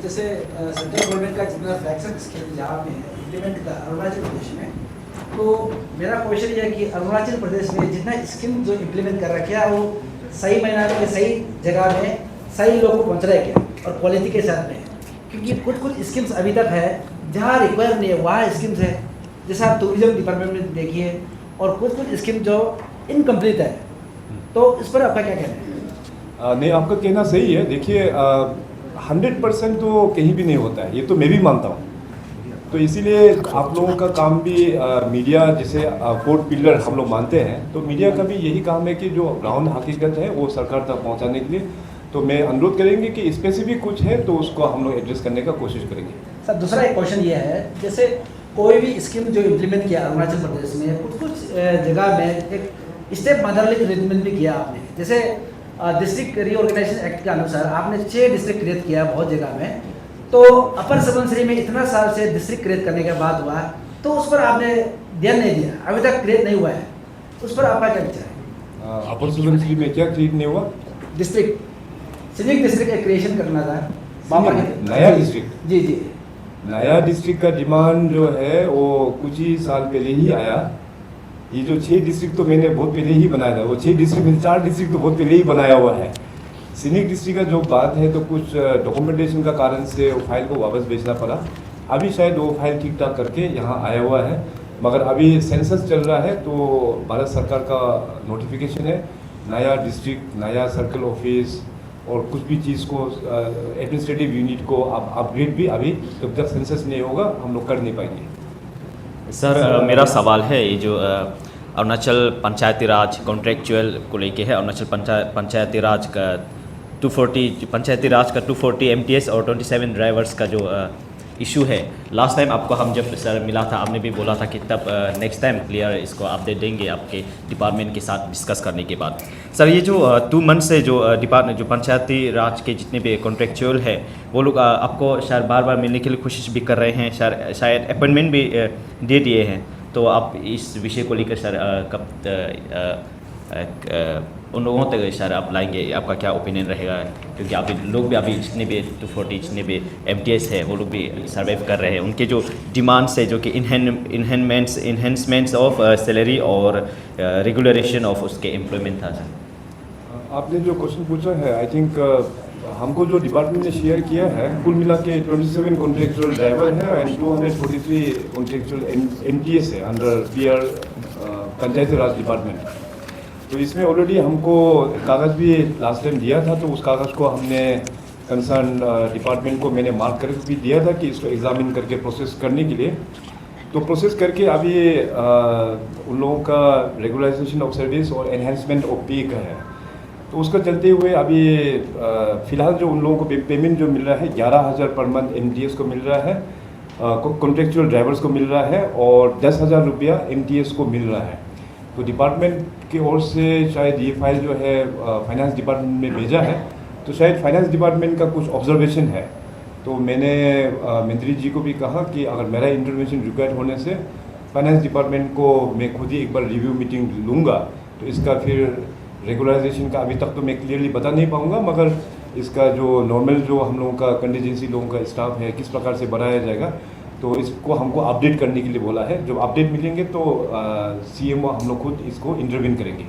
जैसे central government का जितना फ्लैगशिप स्कीम जहाँ पे इम्प्लीमेंट का अरुणाचल प्रदेश में, तो मेरा क्वेश्चन ये है कि अरुणाचल प्रदेश में जितना स्कीम जो इम्प्लीमेंट कर रखा है वो सही मायने में सही जगह में सही लोग को पहुँच रहा है क्या और क्वालिटी के साथ में? क्योंकि कुछ स्कीम्स अभी तक है जहाँ रिक्वायर नहीं है वहाँ स्कीम्स है, जैसे आप टूरिज्म डिपार्टमेंट में देखिए, और कुछ स्कीम जो इनकम्प्लीट है, तो इस पर आपका क्या कहना है? नहीं, आपका कहना सही है। देखिए 100% तो कहीं भी नहीं होता है, ये तो मैं भी मानता हूँ। तो इसीलिए आप लोगों का काम भी मीडिया जैसे फोर्थ पिलर हम लोग मानते हैं, तो मीडिया का भी यही काम है कि जो ग्राउंड हकीकत है वो सरकार तक पहुँचाने के लिए। तो मैं अनुरोध करेंगे कि स्पेसिफिक कुछ है तो उसको हम लोग एड्रेस करने का कोशिश करेंगे। सर दूसरा एक क्वेश्चन ये है, जैसे कोई भी स्कीम जो इम्प्लीमेंट किया अरुणाचल प्रदेश में, कुछ जगह में एक स्टेप मदरली अरेंजमेंट भी किया आपने, जैसे डिस्ट्रिक्ट रीऑर्गेनाइजेशन एक्ट के अनुसार आपने 6 डिस्ट्रिक्ट क्रिएट किया बहुत जगह में, तो अपर सुबनसिरी में इतना साल से डिस्ट्रिक्ट क्रिएट करने के बाद हुआ, तो उस पर आपने ध्यान नहीं दिया, अभी तक क्रिएट नहीं हुआ है, उस पर आपका क्या विचार है? अपर सुबनसिरी में क्या क्रिएट नहीं हुआ? डिस्ट्रिक्ट सिविक डिस्ट्रिक्ट का क्रिएशन करना था, नया डिस्ट्रिक्ट। जी जी, नया डिस्ट्रिक्ट का डिमांड जो है वो कुछ ही साल पहले ही आया। ये जो 6 डिस्ट्रिक्ट तो मैंने बहुत पहले ही बनाया था, वो 6 डिस्ट्रिक्ट में 4 डिस्ट्रिक्ट तो बहुत पहले ही बनाया हुआ है। सीनिक डिस्ट्रिक्ट का जो बात है तो कुछ डॉक्यूमेंटेशन का कारण से वो फाइल को वापस भेजना पड़ा। अभी शायद वो फाइल ठीक ठाक करके यहाँ आया हुआ है, मगर अभी सेंसस चल रहा है तो भारत सरकार का नोटिफिकेशन है, नया डिस्ट्रिक्ट, नया सर्कल ऑफिस और कुछ भी चीज़ को एडमिनिस्ट्रेटिव यूनिट को अपग्रेड भी अभी जब तक सेंसस नहीं होगा हम लोग कर नहीं पाएंगे। सर मेरा सवाल है, ये जो अरुणाचल पंचायती राज कॉन्ट्रेक्चुअल को लेके है, अरुणाचल पंचायती राज का 240 पंचायती राज का 240 MTS और 27 ड्राइवर्स का जो इशू है, लास्ट टाइम आपको हम जब सर मिला था आपने भी बोला था कि तब नेक्स्ट टाइम क्लियर इसको आप दे देंगे आपके डिपार्टमेंट के साथ डिस्कस करने के बाद। सर ये जो 2 मंथ से जो डिपार्टमेंट जो पंचायती राज के जितने भी कॉन्ट्रेक्चुअल है वो लोग आपको शायद बार बार मिलने के लिए कोशिश भी कर रहे हैं, शायद अपॉइंटमेंट भी दे दिए हैं, तो आप इस विषय को लेकर सर कब उन लोगों तक सर आप लाएंगे, आपका क्या ओपिनियन रहेगा? क्योंकि आप लोग भी अभी जितने भी 240 जितने भी MTS है वो लोग भी सर्वाइव कर रहे हैं, उनके जो डिमांड्स है जो कि इन्हेंसमेंट्स ऑफ सैलरी और रेगुलरेशन ऑफ उसके एम्प्लॉयमेंट था। सर आपने जो क्वेश्चन पूछा है, आई थिंक हमको जो डिपार्टमेंट ने शेयर किया है कुल मिला के 27 कॉन्ट्रेक्चुअल ड्राइवर है एंड 243 कॉन्ट्रेक्चुअल MTS है अंडर PR पंचायती राज डिपार्टमेंट। तो इसमें ऑलरेडी हमको कागज़ भी लास्ट टाइम दिया था, तो उस कागज़ को हमने कंसर्न डिपार्टमेंट को मैंने मार्क करके भी दिया था कि इसको एग्जामिन करके प्रोसेस करने के लिए। तो प्रोसेस करके अभी उन लोगों का रेगुलराइजेशन ऑफ सर्विस और एनहेंसमेंट ऑफ पे का है, तो उसका चलते हुए अभी फ़िलहाल जो उन लोगों को पेमेंट जो मिल रहा है 11,000 पर मंथ MTS को मिल रहा है, कॉन्ट्रेक्चुअल ड्राइवर्स को मिल रहा है और 10,000 रुपया MTS को मिल रहा है। तो डिपार्टमेंट की ओर से शायद ये फाइल जो है फाइनेंस डिपार्टमेंट में भेजा है, तो शायद फाइनेंस डिपार्टमेंट का कुछ ऑब्जर्वेशन है। तो मैंने मंत्री जी को भी कहा कि अगर मेरा इंटरवेंशन रिक्वायर्ड होने से फाइनेंस डिपार्टमेंट को मैं खुद ही एक बार रिव्यू मीटिंग लूँगा, तो इसका फिर रेगुलराइजेशन का अभी तक तो मैं क्लियरली बता नहीं पाऊँगा, मगर इसका जो नॉर्मल जो हम लोगों का कंटीजेंसी लोगों का स्टाफ है किस प्रकार से बढ़ाया जाएगा, तो इसको हमको अपडेट करने के लिए बोला है। जब अपडेट मिलेंगे तो CMO हम लोग खुद इसको इंटरवीन करेंगे।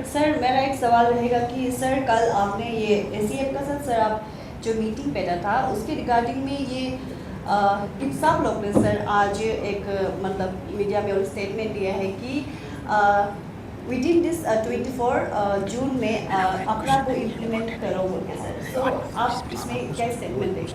सर मेरा एक सवाल रहेगा कि सर कल आपने ये ACF का सर आप जो मीटिंग बैठा था उसके रिगार्डिंग में ये इंसाफ लोग ने सर आज एक मतलब मीडिया में और स्टेटमेंट दिया है कि विदिन दिस 24 जून में अपना को इम्प्लीमेंट करोगे सर, तो आप इसमें क्या स्टेटमेंट देंगे?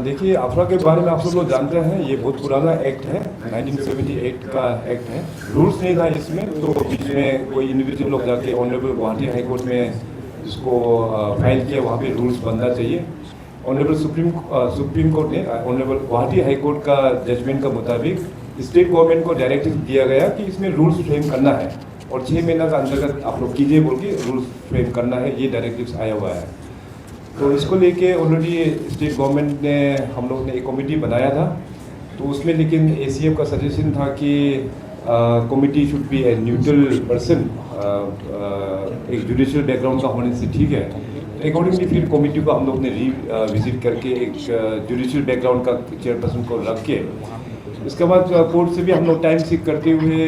देखिए अफरा के बारे में आप सब लोग जानते हैं, ये बहुत पुराना एक्ट है, 1978 का एक्ट है। रूल्स नहीं था इसमें, तो बीच में कोई इंडिविजुअल लोग जाके ऑनरेबल गुवाहाटी हाई कोर्ट में इसको फाइल किया, वहाँ पे रूल्स बनना चाहिए। ऑनरेबल सुप्रीम कोर्ट ने ऑनरेबल गुवाहाटी हाई कोर्ट का जजमेंट का मुताबिक स्टेट गवर्नमेंट को डायरेक्टिव दिया गया कि इसमें रूल्स फ्रेम करना है और 6 महीना का अंतर्गत आप लोग कीजिए बोल के रूल्स फ्रेम करना है, ये डायरेक्टिव्स आया हुआ है। तो इसको लेके ऑलरेडी स्टेट गवर्नमेंट ने हम लोग ने एक कमेटी बनाया था, तो उसमें लेकिन ACF का सजेशन था कि committee should be a neutral person, एक जुडिशियल बैकग्राउंड का होने से ठीक है। अकॉर्डिंगली फिर कमेटी को हम लोग ने विजिट करके एक जुडिशियल बैकग्राउंड का चेयरपर्सन को रख के, इसके बाद कोर्ट से भी हम लोग टाइम सीख करते हुए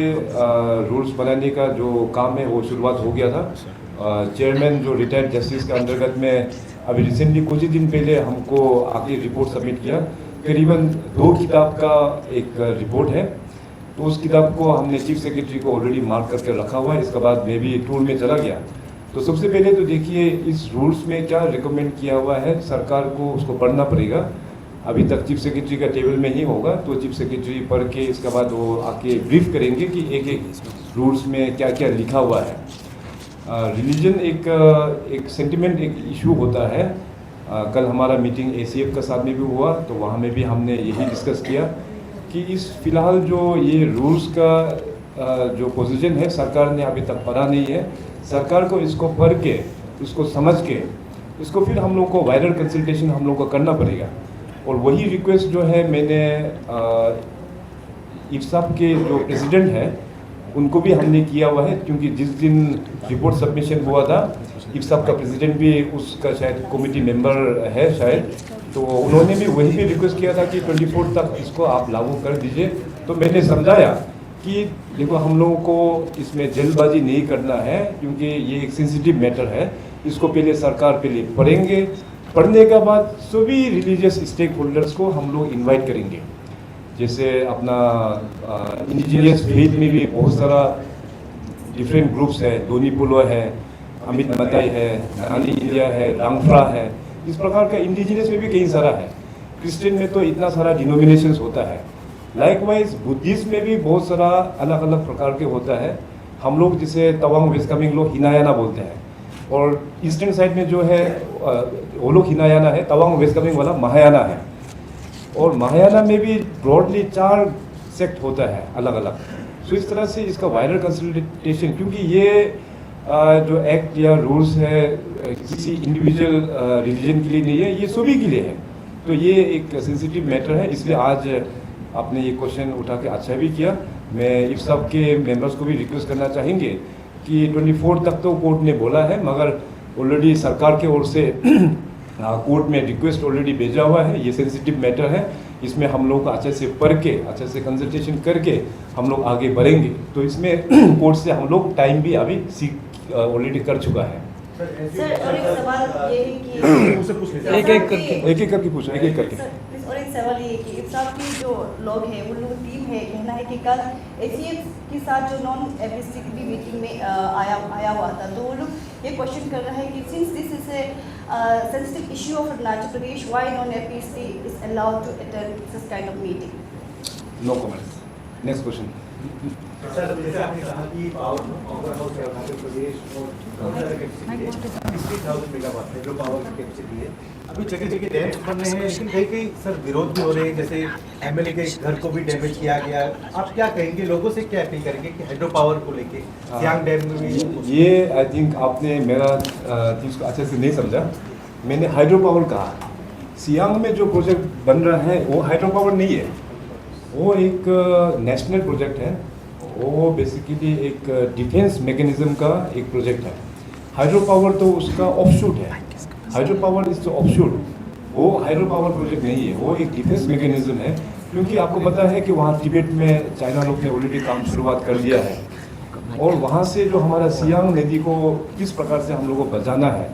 रूल्स बनाने का जो काम है वो शुरुआत हो गया था। चेयरमैन जो रिटायर्ड जस्टिस के अंतर्गत में अभी रिसेंटली कुछ ही दिन पहले हमको आगे रिपोर्ट सबमिट किया। करीबन 2 किताब का एक रिपोर्ट है, तो उस किताब को हमने चीफ सेक्रेटरी को ऑलरेडी मार्क करके रखा हुआ है। इसके बाद मैं भी टूर में चला गया। तो सबसे पहले तो देखिए इस रूल्स में क्या रिकमेंड किया हुआ है, सरकार को उसको पढ़ना पड़ेगा। अभी तक चीफ सेक्रेटरी का टेबल में ही होगा, तो चीफ सेक्रेटरी पढ़ के इसके बाद वो आके ब्रीफ करेंगे कि एक एक रूल्स में क्या क्या लिखा हुआ है। रिलीजन एक सेंटिमेंट एक इशू होता है। कल हमारा मीटिंग ACF का साथ में भी हुआ, तो वहाँ में भी हमने यही डिस्कस किया कि इस फिलहाल जो ये रूल्स का जो पोजीशन है सरकार ने अभी तक पढ़ा नहीं है। सरकार को इसको पढ़ के, इसको समझ के, इसको फिर हम लोग को वायरल कंसल्टेशन हम लोग को करना पड़ेगा। और वही रिक्वेस्ट जो है मैंने इफ्साप के जो प्रेसिडेंट हैं उनको भी हमने किया हुआ है, क्योंकि जिस दिन रिपोर्ट सबमिशन हुआ था इफ्साप का प्रेसिडेंट भी उसका शायद कमेटी मेंबर है शायद, तो उन्होंने भी वही भी रिक्वेस्ट किया था कि 24 तक इसको आप लागू कर दीजिए। तो मैंने समझाया कि देखो हम लोगों को इसमें जल्दबाजी नहीं करना है, क्योंकि ये एक सेंसिटिव मैटर है। इसको पहले सरकार पहले पढ़ेंगे, पढ़ने के बाद सभी रिलीजियस स्टेक होल्डर्स को हम लोग इन्वाइट करेंगे। जैसे अपना इंडिजिनियस फेथ में भी बहुत सारा डिफरेंट ग्रुप्स है, दोनी पुलो है, अमित मताई है, नानी इंडिया है, रांगफ्रा है, इस प्रकार का इंडिजिनियस में भी कई सारा है। क्रिश्चियन में तो इतना सारा डिनोमिनेशंस होता है। लाइकवाइज बुद्धिस्ट में भी बहुत सारा अलग अलग प्रकार के होता है। हम लोग जिसे तवांग वेस्ट कामेंग लोग हिनायाना बोलते हैं, और ईस्टर्न साइड में जो है वो लोग हिनायाना है, तवांग वेस्ट कामेंग वाला महायाना है। और महायाना में भी ब्रॉडली 4 सेक्ट होता है अलग अलग। सो इस तरह से इसका वायरल कंसल्टेशन, क्योंकि ये जो एक्ट या रूल्स है किसी इंडिविजुअल रिलीजन के लिए नहीं है, ये सभी के लिए है। तो ये एक सेंसिटिव मैटर है, इसलिए आज आपने ये क्वेश्चन उठा के अच्छा भी किया। मैं इफ्साप के मेंबर्स को भी रिक्वेस्ट करना चाहेंगे कि 24 तक तो कोर्ट ने बोला है, मगर ऑलरेडी सरकार के ओर से कोर्ट में रिक्वेस्ट ऑलरेडी भेजा हुआ है। ये सेंसिटिव मैटर है, इसमें हम लोग को अच्छे से पढ़ के, अच्छे से कंसल्टेशन करके हम लोग आगे बढ़ेंगे। तो इसमें कोर्ट से हम लोग टाइम भी अभी ऑलरेडी कर चुका है। सर और एक सवाल ये है कि एक एक करके पूछो, एक एक करके। और एक सवाल ये है कि इफ्साप के जो लोग हैं, वो लोग टीम है, कहना है कि कल ACF के साथ जो नॉन एफएससी की भी मीटिंग में आया हुआ था, तो वो लोग ये क्वेश्चन कर रहे हैं कि since this is a sensitive issue of Arunachal Pradesh, why non FSC is allowed to attend this kind of meeting? No comments. Next question. Sir, जैसे आपने कहा कि पावर हाउस है अरुणाचल प्रदेश और 60,000 मेगावाट है जो पावर की कैपेसिटी है। अभी जगह जगह डैम्स बन रहे हैं, लेकिन कहीं कहीं सर विरोध भी हो रहे हैं, जैसे MLA के घर को भी डैमेज किया गया। आप क्या कहेंगे, लोगों से क्या अपील करेंगे कि हाइड्रो पावर को लेके सियांग डैम में भी? ये आई थिंक आपने मेरा चीज़ को अच्छे से नहीं समझा। मैंने हाइड्रो पावर कहा, सियांग में जो प्रोजेक्ट बन रहा है वो हाइड्रो पावर नहीं है, वो एक नेशनल प्रोजेक्ट है। वो बेसिकली एक डिफेंस मैकेनिज्म का एक प्रोजेक्ट है। हाइड्रो पावर तो उसका ऑफशूट है। हाइड्रो पावर इज ऑफशूट, वो हाइड्रो पावर प्रोजेक्ट नहीं है, वो एक डिफेंस मैकेनिज्म है। क्योंकि आपको पता है कि वहाँ तिब्बत में चाइना लोग ने ऑलरेडी काम शुरुआत कर दिया है, और वहाँ से जो हमारा सियांग नदी को किस प्रकार से हम लोग को बचाना है,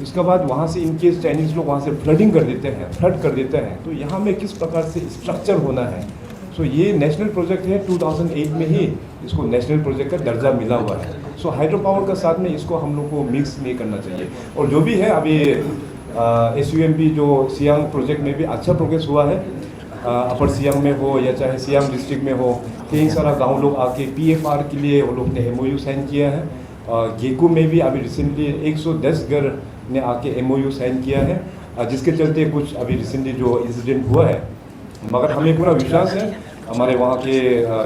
उसके बाद वहाँ से इनकेस चाइनीज़ लोग वहाँ से फ्लड कर देते हैं, तो यहाँ में किस प्रकार से स्ट्रक्चर होना है। सो ये नेशनल प्रोजेक्ट है, 2008 में ही इसको नेशनल प्रोजेक्ट का दर्जा मिला हुआ है। सो हाइड्रो पावर का साथ में इसको हम लोग को मिक्स नहीं करना चाहिए। और जो भी है अभी SUMP जो सियांग प्रोजेक्ट में भी अच्छा प्रोग्रेस हुआ है। अपर सियांग में हो या चाहे सियांग डिस्ट्रिक्ट में हो, कई सारा गाँव लोग आके PFR के लिए वो लोग ने MOU साइन किया है। गेकू में भी अभी रिसेंटली 110 घर ने आके MOU साइन किया है, जिसके चलते कुछ अभी रिसेंटली जो इंसिडेंट हुआ है। मगर हमें पूरा विश्वास है, हमारे वहाँ के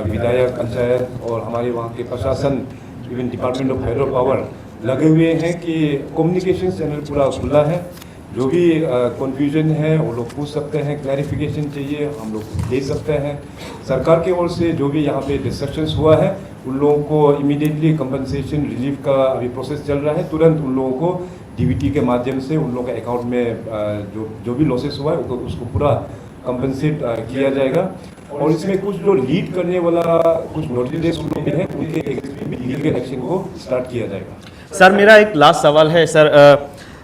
विधायक, पंचायत और हमारे वहाँ के प्रशासन, even department of hydro power लगे हुए हैं कि कम्युनिकेशन चैनल पूरा खुला है। जो भी कन्फ्यूजन है वो लोग पूछ सकते हैं, क्लैरिफिकेशन चाहिए हम लोग दे सकते हैं। सरकार की ओर से जो भी यहाँ पे डिस्ट्रक्शंस हुआ है उन लोगों को इमीडिएटली कंपनसेशन रिलीफ का अभी प्रोसेस चल रहा है, तुरंत उन लोगों को डीबीटी के माध्यम से उन लोगों के अकाउंट में जो भी लॉसेस हुआ है उसको पूरा कंपनसेट किया जाएगा। और इसमें कुछ जो लीड करने वाला कुछ नोटिस लोग भी हैं उनके लीगल एक्शन को स्टार्ट किया जाएगा। सर मेरा एक लास्ट सवाल है sir,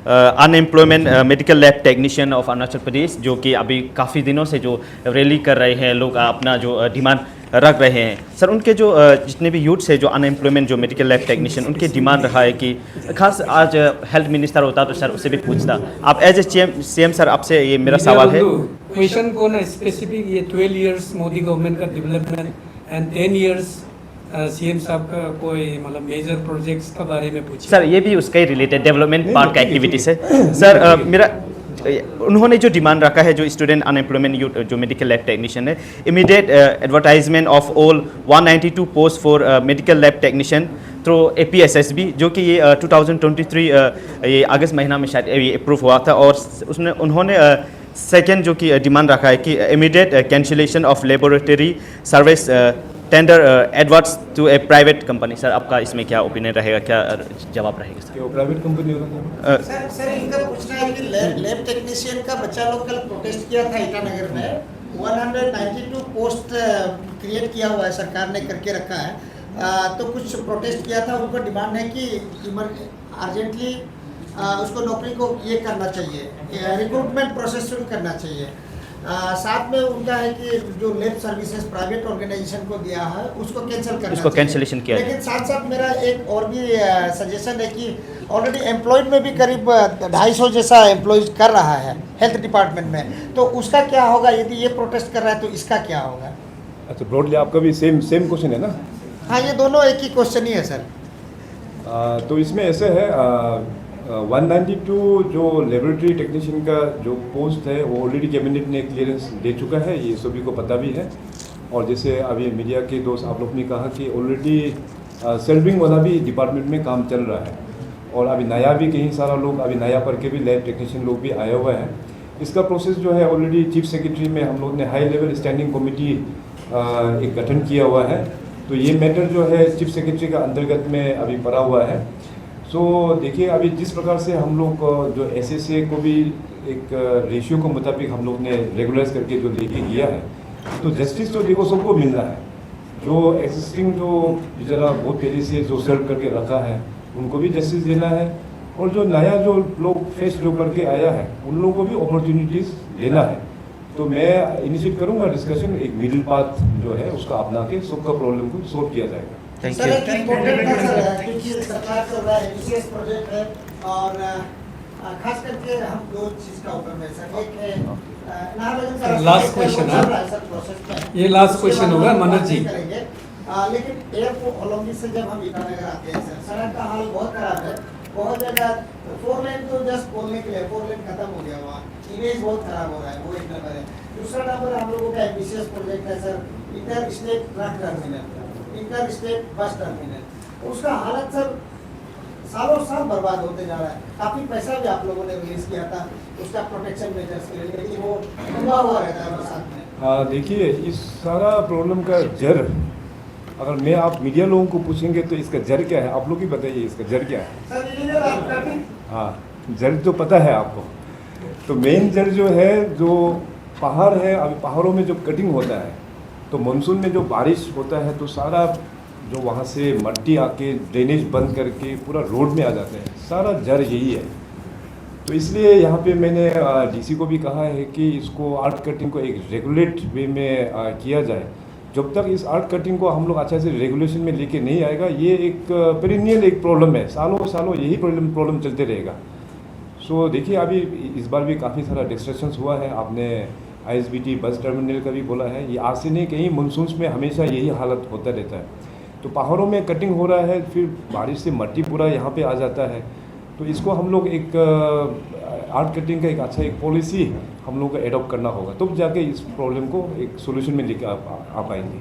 unemployment medical lab technician of Arunachal Pradesh जो कि अभी काफ़ी दिनों से जो रैली कर रहे हैं, लोग अपना जो डिमांड रख रहे हैं सर, उनके जो जितने भी यूथ्स है जो अनएम्प्लॉयमेंट जो मेडिकल लैब टेक्नीशियन, उनकी डिमांड रहा है कि खास आज हेल्थ मिनिस्टर होता तो सर उससे भी पूछता। आप एज ए सीएम सर आपसे ये मेरा सवाल है। क्वेश्चन को ना स्पेसिफिक ये 12 इयर्स मोदी गवर्नमेंट का डेवलपमेंट एंड 10 इयर्स सीएम साहब का कोई मतलब मेजर प्रोजेक्ट्स के बारे में पूछिए सर। ये भी उसका ही रिलेटेड डेवलपमेंट पार्ट का एक्टिविटीज है सर। मेरा उन्होंने जो डिमांड रखा है जो स्टूडेंट अनएम्प्लॉयमेंट यूथ जो मेडिकल लैब टेक्नीशियन है, immediate advertisement of all 192 post for medical lab technician through APSSB, जो कि ये 2023 ये अगस्त महीना में शायद ये अप्रूव हुआ था। और उसने उन्होंने सेकेंड जो कि डिमांड रखा है कि immediate cancellation of laboratory service tender adverts to a private company. Sir आपका इसमें क्या ओपिनियन रहेगा, क्या जवाब रहेगा सर? वो प्राइवेट कंपनी होगा। सर इनका पूछना है कि लैब टेक्नीशियन का बच्चा लोग कल प्रोटेस्ट किया था ईटानगर में, 192 पोस्ट क्रिएट किया हुआ है, सरकार ने करके रखा है। तो कुछ प्रोटेस्ट किया था, उनको डिमांड है कि अर्जेंटली उसको नौकरी को ये करना चाहिए, रिक्रूटमेंट प्रोसेस शुरू करना चाहिए। साथ में उनका है कि जो लैब सर्विसेज प्राइवेट ऑर्गेनाइजेशन को दिया है उसको कैंसिल करना उसको चाहिए। कैंसिलेशन किया लेकिन साथ साथ मेरा एक और भी सजेशन है कि ऑलरेडी एम्प्लॉयड में भी करीब 250 जैसा एम्प्लॉयज कर रहा है हेल्थ डिपार्टमेंट में, तो उसका क्या होगा यदि ये प्रोटेस्ट कर रहा है तो इसका क्या होगा? अच्छा, ब्रॉडली आपका भी सेम क्वेश्चन है ना? हाँ, ये दोनों एक ही क्वेश्चन ही है सर। तो इसमें ऐसे है 192 जो लेबोरेटरी टेक्नीशियन का जो पोस्ट है वो ऑलरेडी कैबिनेट ने क्लियरेंस दे चुका है, ये सभी को पता भी है। और जैसे अभी मीडिया के दोस्त आप लोग ने कहा कि ऑलरेडी सर्विंग वाला भी डिपार्टमेंट में काम चल रहा है, और अभी नया भी कहीं सारा लोग अभी नया पढ़ के भी लैब टेक्नीशियन लोग भी आए हुए हैं। इसका प्रोसेस जो है ऑलरेडी चीफ सेक्रेटरी में हम लोग ने हाई लेवल स्टैंडिंग कमेटी एक गठन किया हुआ है। तो ये मैटर जो है चीफ सेक्रेटरी का अंतर्गत में अभी पड़ा हुआ है। सो देखिए अभी जिस प्रकार से हम लोग जो SSA को भी एक रेशियो के मुताबिक हम लोग ने रेगुलराइज करके जो लेके गया है, तो जस्टिस तो देखो सबको मिल रहा है। जो एग्जिस्टिंग जो जरा बहुत पहले से जो सर्व करके रखा है उनको भी जस्टिस देना है, और जो नया जो लोग फेस जो करके आया है उन लोगों को भी अपॉर्चुनिटीज़ देना है। तो मैं इनिशिएट करूँगा डिस्कशन, एक मिडिल पाथ जो है उसका अपना के सबका प्रॉब्लम को सोल्व किया जाएगा। Thank sir you. एक इम्पोर्टेंट था सर, क्योंकि सरकार चल रहा है विशेष प्रोजेक्ट है, और खास करके हम दो चीज़ का ऊपर में सर, एक है लास्ट क्वेश्चन है, ये लास्ट क्वेश्चन होगा मनोज जी। करेंगे। लेकिन एयरपोर्ट ओलंपिक से जब हम ईटानगर आते हैं सर, सड़क का हाल बहुत खराब है, बहुत जगह 4 लेन तो जस्ट बोलने के लिए 4 लेन खत्म हो गया, वहाँ इमेज बहुत खराब हो रहा है, वो एक नंबर है। दूसरा नंबर हम लोगों का एम्बिशियस प्रोजेक्ट है sir, inter state truck terminal, inter state bus terminal, उसका हालत सर सालों साल बर्बाद होते जा रहा है। काफ़ी पैसा भी आप लोगों ने रिलीज किया था उसका प्रोटेक्शन मेजर्स के लिए, लेकिन वो डूबा हुआ रहता है बरसात में। हाँ देखिए, इस सारा प्रॉब्लम का जड़ अगर मैं आप मीडिया लोगों को पूछेंगे तो इसका जड़ क्या है, आप लोग ही बताइए इसका जड़ क्या है। सर इंजीनियर आप ट्रैफिक, हाँ, जड़ तो पता है आपको। तो मेन जड़ जो है, जो पहाड़ है, अभी पहाड़ों में जो कटिंग होता है तो मानसून में जो बारिश होता है तो सारा जो वहाँ से मट्टी आके ड्रेनेज बंद करके पूरा रोड में आ जाते हैं, सारा जड़ यही है। तो इसलिए यहाँ पे मैंने DC को भी कहा है कि इसको आर्ट कटिंग को एक रेगुलेट वे में किया जाए। जब तक इस आर्ट कटिंग को हम लोग अच्छा से रेगुलेशन में लेके नहीं आएगा, ये एक पेरिनियल एक प्रॉब्लम है, सालों सालों यही प्रॉब्लम चलते रहेगा। सो देखिए अभी इस बार भी काफ़ी सारा डिस्कशंस हुआ है, आपने ISBT बस टर्मिनल का भी बोला है, ये आज से नहीं कहीं मानसून में हमेशा यही हालत होता रहता है। तो पहाड़ों में कटिंग हो रहा है, फिर बारिश से मट्टी पूरा यहाँ पे आ जाता है। तो इसको हम लोग एक आर्ट कटिंग का एक अच्छा एक पॉलिसी हम लोग को एडॉप्ट करना होगा, तब जाके इस प्रॉब्लम को एक सोल्यूशन में लेकर आ पाएंगे।